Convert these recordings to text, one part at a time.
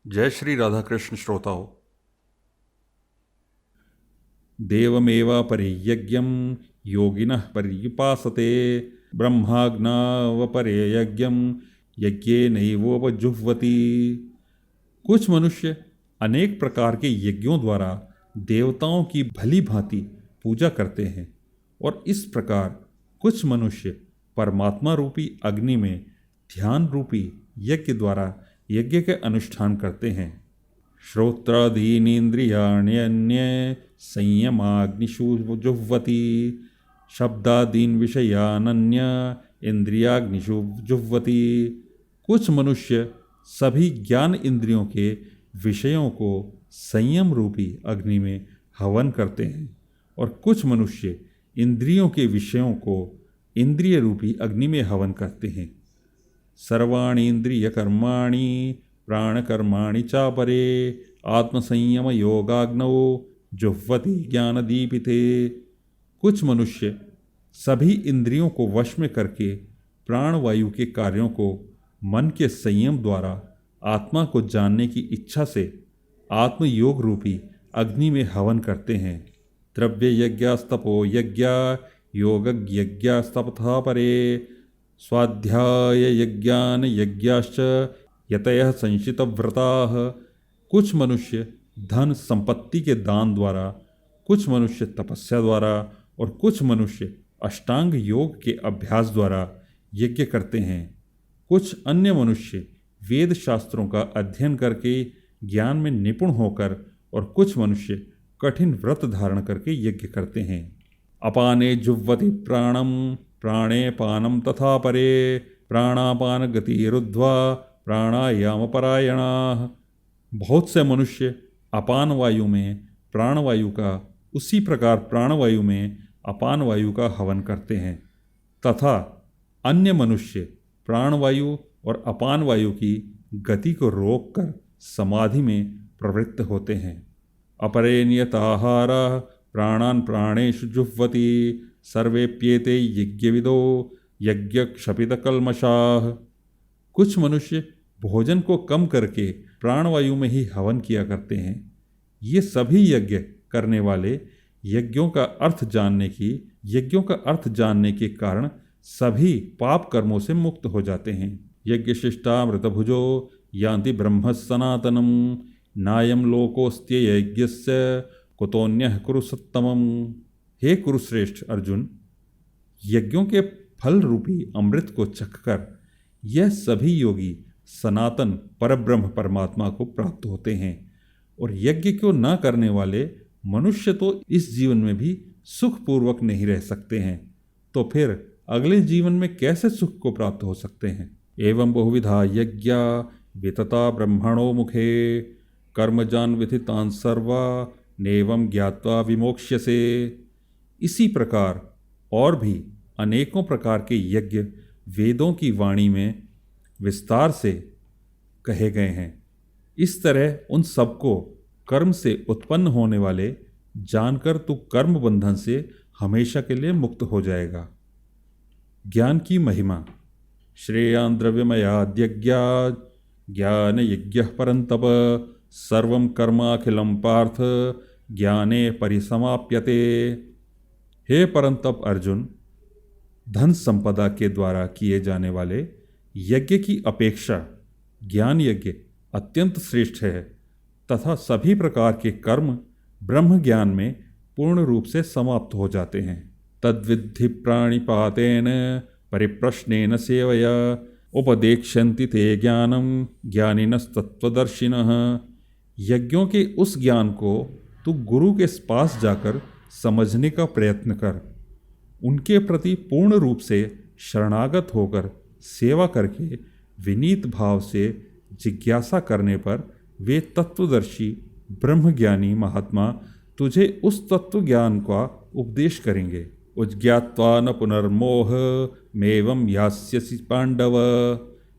जय श्री राधा कृष्ण श्रोताओं। देवमेवापरे यज्ञं योगिनः पर्युपासते ब्रह्माज्ञावपरे यज्ञं यज्ञेनैवोपजुह्वति। कुछ मनुष्य अनेक प्रकार के यज्ञों द्वारा देवताओं की भली भांति पूजा करते हैं और इस प्रकार कुछ मनुष्य परमात्मा रूपी अग्नि में ध्यान रूपी यज्ञ द्वारा यज्ञ के अनुष्ठान करते हैं। श्रोत्रादीनीन्द्रियाण्यन्ये संयमाग्निषु जुह्वति शब्दादीन विषयानन्य इंद्रियाग्निषु जुह्वति। कुछ मनुष्य सभी ज्ञान इंद्रियों के विषयों को संयम रूपी अग्नि में हवन करते हैं और कुछ मनुष्य इंद्रियों के विषयों को इंद्रिय रूपी अग्नि में हवन करते हैं। सर्वाणि इंद्रिय कर्माणि प्राणकर्माणि चापरे आत्मसंयम योगाग्नौ जुह्वति ज्ञानदीपिते। कुछ मनुष्य सभी इंद्रियों को वश में करके प्राणवायु के कार्यों को मन के संयम द्वारा आत्मा को जानने की इच्छा से आत्मयोग रूपी अग्नि में हवन करते हैं। द्रव्य यज्ञस्तपो यज्ञ योग यज्ञस्तपथा परे स्वाध्याय यज्ञान यज्ञाश्च यतयः संशित व्रताः। कुछ मनुष्य धन संपत्ति के दान द्वारा, कुछ मनुष्य तपस्या द्वारा और कुछ मनुष्य अष्टांग योग के अभ्यास द्वारा यज्ञ करते हैं। कुछ अन्य मनुष्य वेद शास्त्रों का अध्ययन करके ज्ञान में निपुण होकर और कुछ मनुष्य कठिन व्रत धारण करके यज्ञ करते हैं। अपाने जुह्वति प्राणम प्राणे पानम तथा परे प्राणापान गतिरुद्ध्वा प्राणायाम परायणाः। बहुत से मनुष्य अपान वायु में प्राणवायु का उसी प्रकार प्राणवायु में अपान वायु का हवन करते हैं तथा अन्य मनुष्य प्राणवायु और अपान वायु की गति को रोककर समाधि में प्रवृत्त होते हैं। अपरे नियताहारः प्राणान् प्राणेषु जुह्वति सर्वेप्येते यज्ञविदो यज्ञक्षपितकल्मषाः। कुछ मनुष्य भोजन को कम करके प्राणवायु में ही हवन किया करते हैं। ये सभी यज्ञ करने वाले यज्ञों का अर्थ जानने के कारण सभी पाप कर्मों से मुक्त हो जाते हैं। यज्ञ शिष्टामृत भुजो यान्ति ब्रह्म सनातनम नायम लोकोस्त्य यज्ञस्य कुतोन्यः कुरु सत्तमम्। हे कुरुश्रेष्ठ अर्जुन, यज्ञों के फल रूपी अमृत को चखकर यह सभी योगी सनातन परब्रह्म परमात्मा को प्राप्त होते हैं और यज्ञ को न करने वाले मनुष्य तो इस जीवन में भी सुखपूर्वक नहीं रह सकते हैं, तो फिर अगले जीवन में कैसे सुख को प्राप्त हो सकते हैं। एवं बहुविधा यज्ञा वितता ब्रह्मणो मुखे कर्मजान विथितान सर्वा नेवं ज्ञात्वा विमोक्ष्यसे। इसी प्रकार और भी अनेकों प्रकार के यज्ञ वेदों की वाणी में विस्तार से कहे गए हैं। इस तरह उन सबको कर्म से उत्पन्न होने वाले जानकर तू कर्म बंधन से हमेशा के लिए मुक्त हो जाएगा। ज्ञान की महिमा। श्रेयान् द्रव्यमयाद्यज्ञा ज्ञान यज्ञ परंतप सर्वं कर्माखिलं पार्थ ज्ञाने परिसमाप्यते। हे परंतप अर्जुन, धन संपदा के द्वारा किए जाने वाले यज्ञ की अपेक्षा ज्ञान यज्ञ अत्यंत श्रेष्ठ है तथा सभी प्रकार के कर्म ब्रह्म ज्ञान में पूर्ण रूप से समाप्त हो जाते हैं। तद्विद्धि प्राणिपातेन परिप्रश्नेन सेवया उपदेक्ष्यन्ति ते ज्ञानम ज्ञानिनस्तत्त्वदर्शिनः। यज्ञों के उस ज्ञान को तू गुरु के पास जाकर समझने का प्रयत्न कर। उनके प्रति पूर्ण रूप से शरणागत होकर सेवा करके विनीत भाव से जिज्ञासा करने पर वे तत्वदर्शी ब्रह्मज्ञानी महात्मा तुझे उस तत्व ज्ञान का उपदेश करेंगे। उज्ञात्वा न पुनर्मोह मेवं यास्यसि पांडव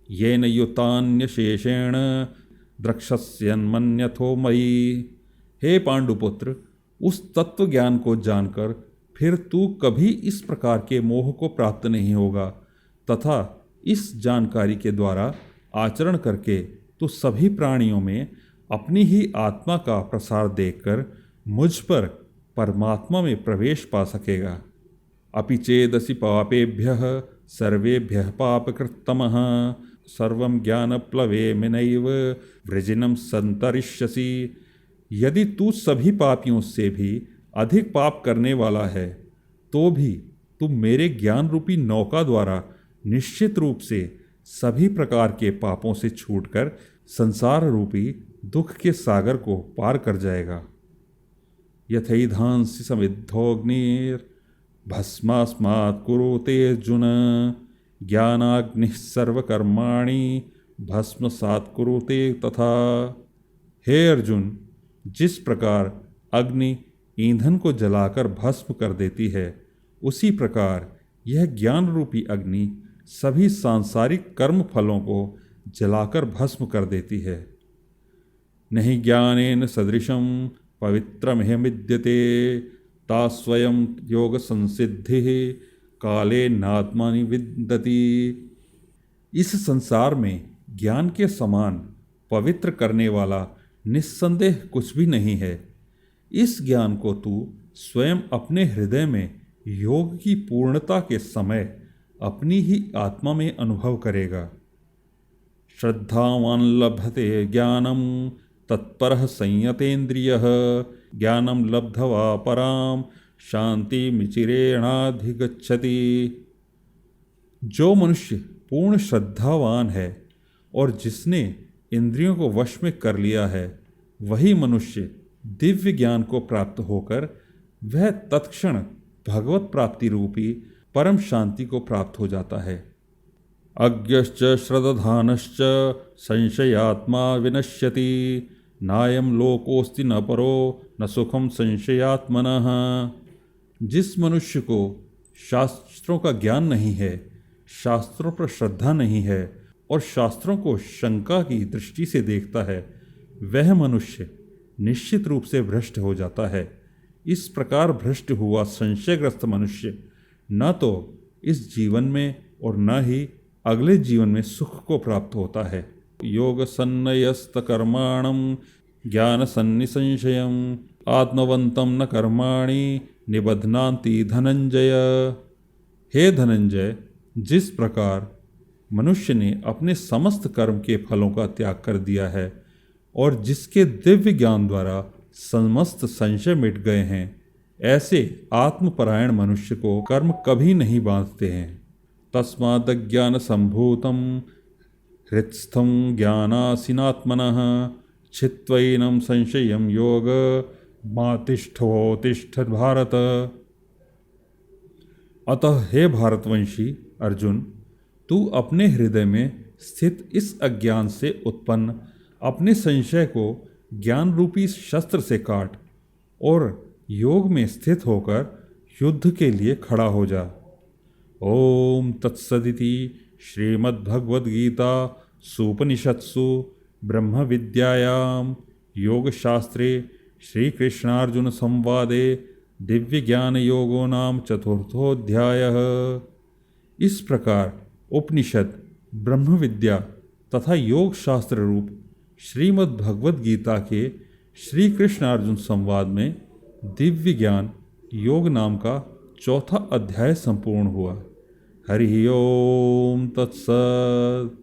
येन युतान्यशेषेण द्रक्ष्यन्मन्यथो मयि। हे पांडुपुत्र, उस तत्व ज्ञान को जानकर फिर तू कभी इस प्रकार के मोह को प्राप्त नहीं होगा तथा इस जानकारी के द्वारा आचरण करके तो सभी प्राणियों में अपनी ही आत्मा का प्रसार देखकर मुझ पर परमात्मा में प्रवेश पा सकेगा। अपि चेदसि पापेभ्यः सर्वेभ्यः पापकृत्तमः सर्वं ज्ञानप्लवेनैव वृजिनं संतरिष्यसि। यदि तू सभी पापियों से भी अधिक पाप करने वाला है तो भी तू मेरे ज्ञान रूपी नौका द्वारा निश्चित रूप से सभी प्रकार के पापों से छूटकर संसार रूपी दुख के सागर को पार कर जाएगा। यथैधांसि समिद्धोऽग्निर् भस्मास्मात् कुरुते अर्जुन ज्ञानाग्निः सर्वकर्माणि भस्मसात् कुरुते तथा। हे अर्जुन, जिस प्रकार अग्नि ईंधन को जलाकर भस्म कर देती है, उसी प्रकार यह ज्ञान रूपी अग्नि सभी सांसारिक कर्म फलों को जलाकर भस्म कर देती है। नहि ज्ञानेन सदृशं पवित्रमहमिद्यते ता स्वयं योग संसिद्धिः काले नात्मानि विन्दति। इस संसार में ज्ञान के समान पवित्र करने वाला निस्संदेह कुछ भी नहीं है। इस ज्ञान को तू स्वयं अपने हृदय में योग की पूर्णता के समय अपनी ही आत्मा में अनुभव करेगा। श्रद्धावान लभते ज्ञानम तत्परः संयतेन्द्रियः ज्ञानम लब्ध्वा पराम शांतिमिचिरेणाधिगच्छति। जो मनुष्य पूर्ण श्रद्धावान है और जिसने इंद्रियों को वश में कर लिया है, वही मनुष्य दिव्य ज्ञान को प्राप्त होकर वह तत्क्षण भगवत प्राप्ति रूपी परम शांति को प्राप्त हो जाता है। अज्ञश्च श्रद्धानश्च संशयात्मा विनश्यति नायं लोकोस्ति न परो न सुखम संशयात्मनः। जिस मनुष्य को शास्त्रों का ज्ञान नहीं है, शास्त्रों पर श्रद्धा नहीं है और शास्त्रों को शंका की दृष्टि से देखता है, वह मनुष्य निश्चित रूप से भ्रष्ट हो जाता है। इस प्रकार भ्रष्ट हुआ संशयग्रस्त मनुष्य न तो इस जीवन में और न ही अगले जीवन में सुख को प्राप्त होता है। योग सन्नयस्त कर्माणम ज्ञान सन्निसंशयम आत्मवंतम न कर्माणि निबध्नान्ति धनंजय। हे धनंजय, जिस प्रकार मनुष्य ने अपने समस्त कर्म के फलों का त्याग कर दिया है और जिसके दिव्य ज्ञान द्वारा समस्त संशय मिट गए हैं, ऐसे आत्मपरायण मनुष्य को कर्म कभी नहीं बांधते हैं। तस्मादज्ञान संभूतम हृत्स्थम ज्ञानासीनात्मनः छित्त्वैनं संशयं योग मातिष्ठवोतिष्ठ भारत। अतः हे भारतवंशी अर्जुन, तू अपने हृदय में स्थित इस अज्ञान से उत्पन्न अपने संशय को ज्ञान रूपी शस्त्र से काट और योग में स्थित होकर युद्ध के लिए खड़ा हो जा। ओम तत्सदिति श्रीमद्भगवद्गीता सूपनिषत्सु ब्रह्म विद्यायां योगशास्त्रे श्रीकृष्णार्जुन संवादे दिव्य ज्ञान योगो नाम चतुर्थोऽध्यायः। इस प्रकार उपनिषद, ब्रह्म विद्या तथा योग शास्त्र रूप श्रीमद् भगवद गीता के श्री कृष्ण अर्जुन संवाद में दिव्य ज्ञान योग नाम का चौथा अध्याय संपूर्ण हुआ। हरि ओम तत्सत।